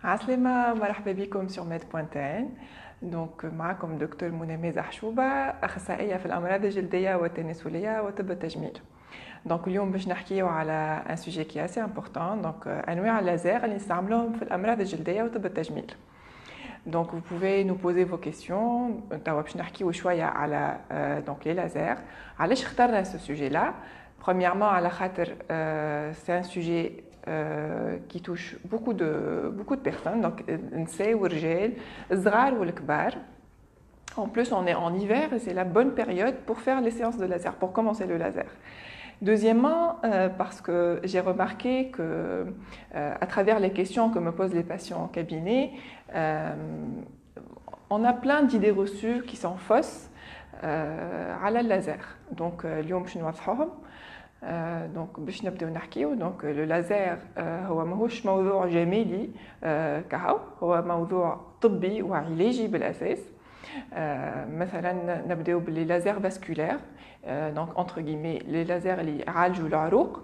عسلامة مرحبا بكم sur med.n. دونك معكم دكتور منى حشوبة، أخصائية في الأمراض الجلدية والتناسلية وطب التجميل. دونك اليوم باش نحكيو على ان سوجي كي اسي امبورطون، دونك انواع اللازير اللي نستعملوهم في الأمراض الجلدية وطب التجميل. Donc vous pouvez nous poser vos questions. توا باش نحكيو شوية على donc les lasers. علاش اخترنا ce sujet là؟ Premièrement على خاطر c'est un sujet qui touche beaucoup de personnes, donc نساء ورجال الصغار والكبار. En plus on est en hiver et c'est la bonne période pour faire les séances de laser, pour commencer le laser. Deuxièmement, parce que j'ai remarqué que à travers les questions que me posent les patients en cabinet, on a plein d'idées reçues qui sont fausses à la laser. Donc اليوم باش نوضحوهم. دونك باش نبداو نحكيو. دونك لو لازير هو ماهوش موضوع جمالي كهو، هو موضوع طبي وعلاجي بالاساس. مثلا نبداو باللي لازير فاسكولير، دونك انتر غيمي لي لازير اللي يعالجوا العروق.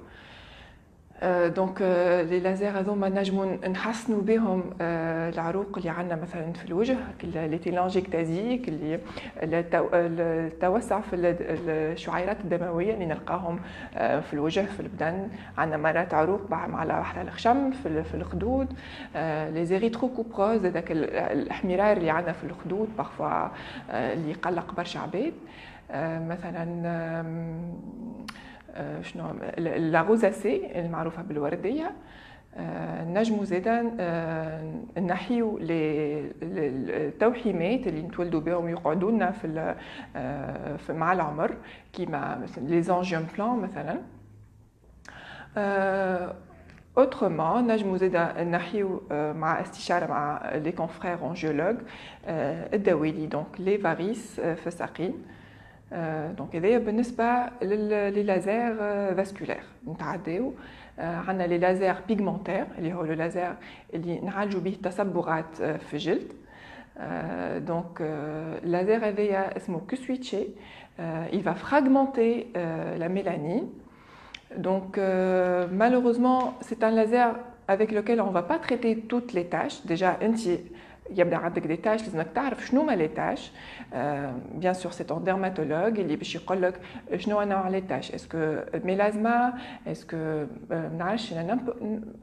دونك لي لازير هذوما نجمو نحسنوا بهم العروق اللي عندنا مثلا في الوجه، لي تيلانجيكتازيك اللي التوسع في الشعيرات الدمويه اللي نلقاهم في الوجه في البدن. عندنا مرات عروق على واحد الخشم في الخدود، لي زيريتروكوبروز، هذاك الاحمرار اللي عندنا في الخدود بارفوا اللي يقلق برشا عباد. مثلا شنو لا روزاسي المعروفه بالورديه. نجمو زادا نحيو التوحيمات اللي نتولدوا بهم يقعدوا لنا في مع العمر، كيما لي زانجيوم بلان مثلا. Autrement, نجمو زادا نحيو مع استشارة مع لي كونفرير اونجيولوج الدوالي، دونك لي فاريس في الساقين. دونك هذايا بالنسبه لللازير فاسكولير. نتعداو عندنا لي لازير بيغمونتير اللي هو لو لازير اللي نعالجوا به التصبغات في الجلد. دونك اللازير هذايا اسمه كسويتشي. il va fragmenter la mélanine. Donc malheureusement c'est un laser avec lequel on va pas traiter toutes les tâches. Déjà انتي يبدا عندك دي تاش لازمك تعرف شنو هما لي تاش. بيان سور سي طون ديرماتولوج اللي باش يقول لك شنو نوع لي تاش، اسكو ميلازما، اسكو نعرفش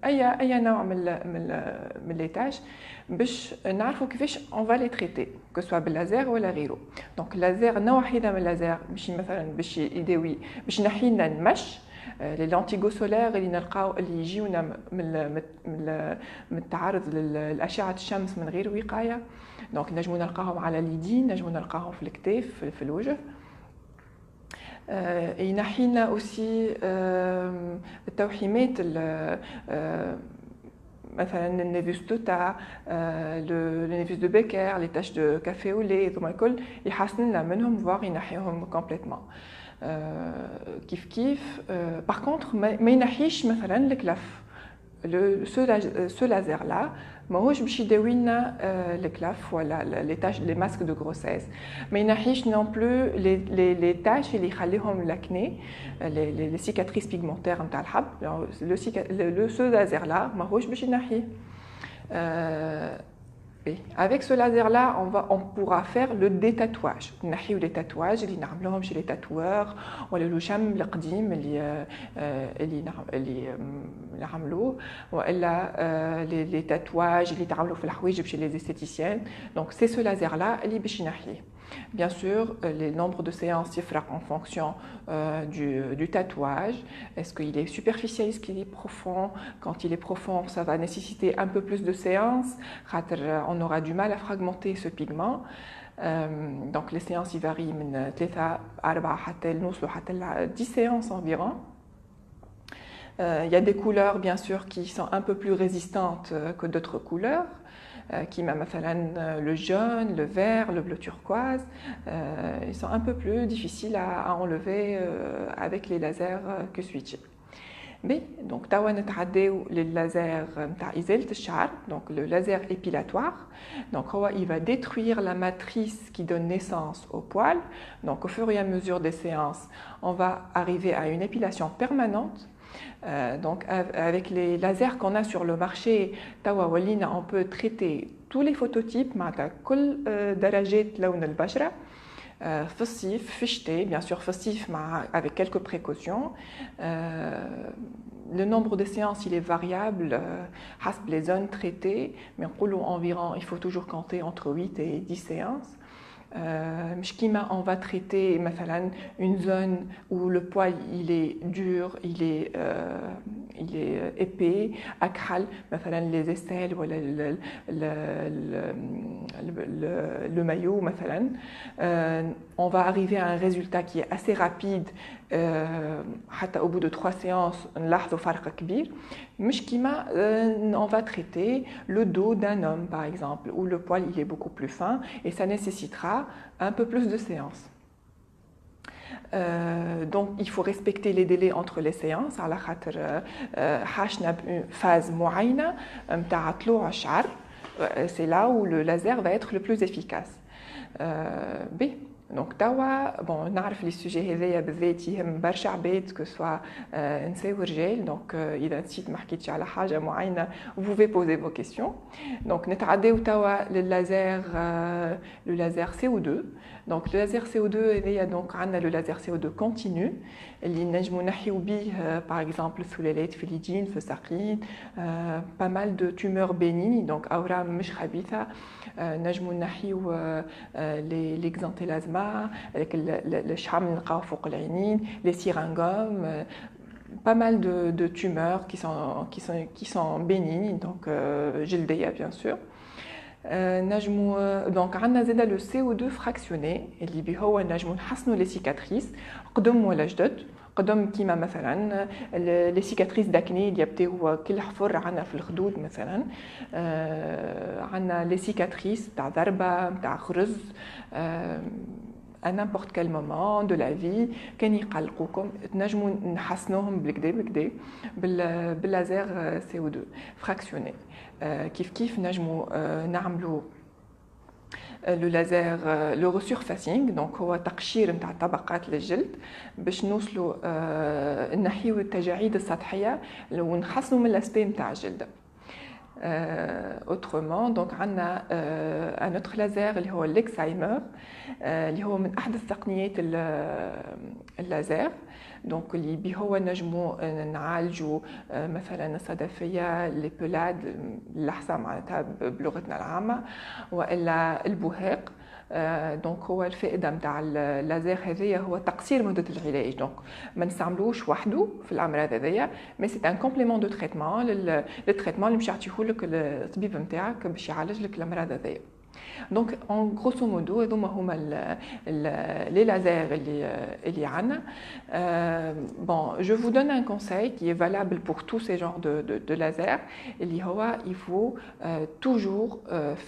اي نوع من لي تاش، باش نعرفوا كيفاش اون فالي تريتي كو سوا باللازير ولا غيره. دونك اللازير نوع وحيده من اللازير باش مثلا باش يداوي باش ينحي لنا المش، لي لانتيغو سولير اللي نلقاو اللي يجيونا من التعرض للاشعه الشمس من غير وقايه. دونك نجمو نلقاهم على اليدين، نجمو نلقاهم في الكتاف في الوجه. ينحي لنا اوسي التوحيمات مثلا النيفوس توتا، لو نيفوس دو بيكر، لي تاش دو كافي ولي، ثم الكل يحسن لنا منهم فواغ ينحيهم كومبليتمون. كيف باغ كونطخ ما ينحيش مثلا الكلاف. سو لازير لا ماهوش باش يداوي لنا الكلاف ولا لي تاش لي ماسك دو غروسيس. ما ينحيش نون بلو لي تاش اللي يخليهم لاكني، لي سيكاتريس بيغمونتير نتاع الحب. لو سو لازير لا ماهوش باش ينحيه. Avec ce laser-là, on pourra faire le détatouage. نحيو les tatouages اللي نعملوهم chez les tatoueurs ولا الوشم القديم اللي نعملوه، ولا les tatouages اللي تعملوا في الحوايج chez les esthéticiens. Donc c'est ce laser-là اللي باش ينحيه. Bien sûr, les nombres de séances diffèrent en fonction du tatouage. Est-ce qu'il est superficiel, est-ce qu'il est profond? Quand il est profond, ça va nécessiter un peu plus de séances. On aura du mal à fragmenter ce pigment. Donc les séances y varient من 3 4 حتى نوصلوا حتى 10 séances environ. Il y a des couleurs bien sûr qui sont un peu plus résistantes que d'autres couleurs, qui مثلا le jaune, le vert, le bleu turquoise. Ils sont un peu plus difficiles à enlever avec les lasers que switchés. Mais donc توا نتعداو لللازير نتاع ازاله الشعر، donc le laser épilatoire. Donc il va détruire la matrice qui donne naissance au poil. Donc au fur et à mesure des séances, on va arriver à une épilation permanente. Donc avec les lasers qu'on a sur le marché, on peut traiter tous les phototypes, كل درجات لون البشرة. Faussif, ficheté, bien sûr faussif avec quelques précautions. Le nombre de séances il est variable, les zones traitées, mais environ, il faut toujours compter entre 8 et 10 séances. On va traiter une zone où le poil il est dur, il est épais, akral, les aisselles ou le maillot. On va arriver à un résultat qui est assez rapide. Au bout de 3 séances, on va traiter le dos d'un homme par exemple, où le poil il est beaucoup plus fin et ça nécessitera un peu plus de séances. Donc il faut respecter les délais entre les séances. على خاطر حاشنا phase معينة متاع طلوع الشعر. C'est là où le laser va être le plus efficace. B. Donc توا نعرف لي السوجي هذايا بالذات يهم برشا عباد كو سوا نساو رجال. دونك اذا نسيت ما حكيتش على حاجه معينه vous pouvez poser vos questions. Donc نتعداو توا le laser CO2. Donc le laser CO2 هذايا donc عندنا le laser CO2 continu اللي نجمو نحيو بيه par exemple سلالات في اليدين في الساقين, pas mal de tumeurs bénignes donc أورام مش خبيثه. نجمو نحيو l'exanthélazma, le شحم نلقاو فوق العينين, les syringomes, pas mal de tumeurs qui sont bénignes, donc جلدية bien sûr. Donc عندنا زاده le CO2 fractionné اللي بيه هو نجمو نحسنوا les cicatrices قدم ولا جدد. قدم كيما مثلا لي سيكاتريس داكني اللي يبداو كل حفر عندنا في الخدود مثلا. عندنا لي سيكاتريس تاع ضربه تاع خرز à n'importe quel moment de la vie كان يقلقوكم تنجموا نحسنوهم بالكدا باللازر CO2 fractionné. كيف نجموا نعملوا le laser, le resurfacing, donc هو تقشير نتاع طبقات للجلد باش نوصلوا نحيو التجاعيد السطحيه ونحسنوا من الاسبي نتاع الجلد. Autrement, donc on a un autre laser اللي هو l'excimer اللي هو من احدث تقنيات اللازر. دونك اللي به هو نجمو نعالجوا مثلا الصدفيه لي بولاد اللحسه معناتها بلغتنا العامه والا البهاق. دونك هو الفائده نتاع اللازر هذايا هو تقصير مده العلاج. دونك ما نستعملوش وحده في الامراض هذايا, مي سي ان كومبليمون دو تريتمون للتريتمون اللي مش يعطيه لك الطبيب نتاعك باش يعالج لك الامراض هذايا. Donc, en grosso modo, les lasers اللي عنا. Bon, je vous donne un conseil qui est valable pour tous ces genres de lasers. Il faut toujours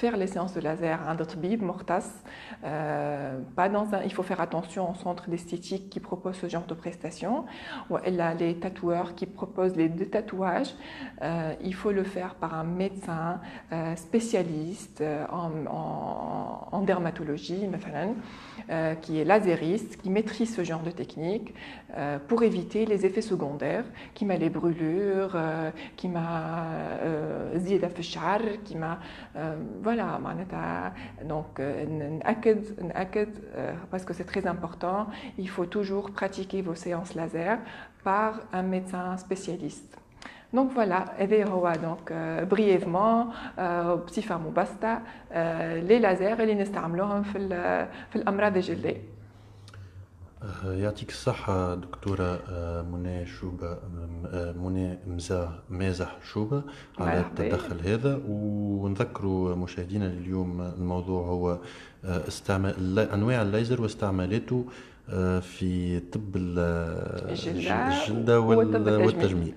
faire les séances de laser عند طبيب مختص. Il faut faire attention au centre d'esthétique qui propose ce genre de prestations. Ou les tatoueurs qui proposent les détatouages. Il faut le faire par un médecin spécialiste en dermatologie, qui est lasériste, qui maîtrise ce genre de technique pour éviter les effets secondaires, qui m'a les brûlures, qui m'a زيادة في الشعر, qui m'a voilà. Donc نأكد parce que c'est très important, il faut toujours pratiquer vos séances laser par un médecin spécialiste. Donc voilà, donc brièvement بصفة مبسطة les lasers اللي نستعملوهم في الأمراض الجلدية. يعطيك الصحة دكتورة منى شوبة, منى مازح شوبة على التدخل هذا. ونذكروا مشاهدينا اليوم الموضوع هو استعمال أنواع الليزر واستعمالاته في طب الجلدة والتجميل.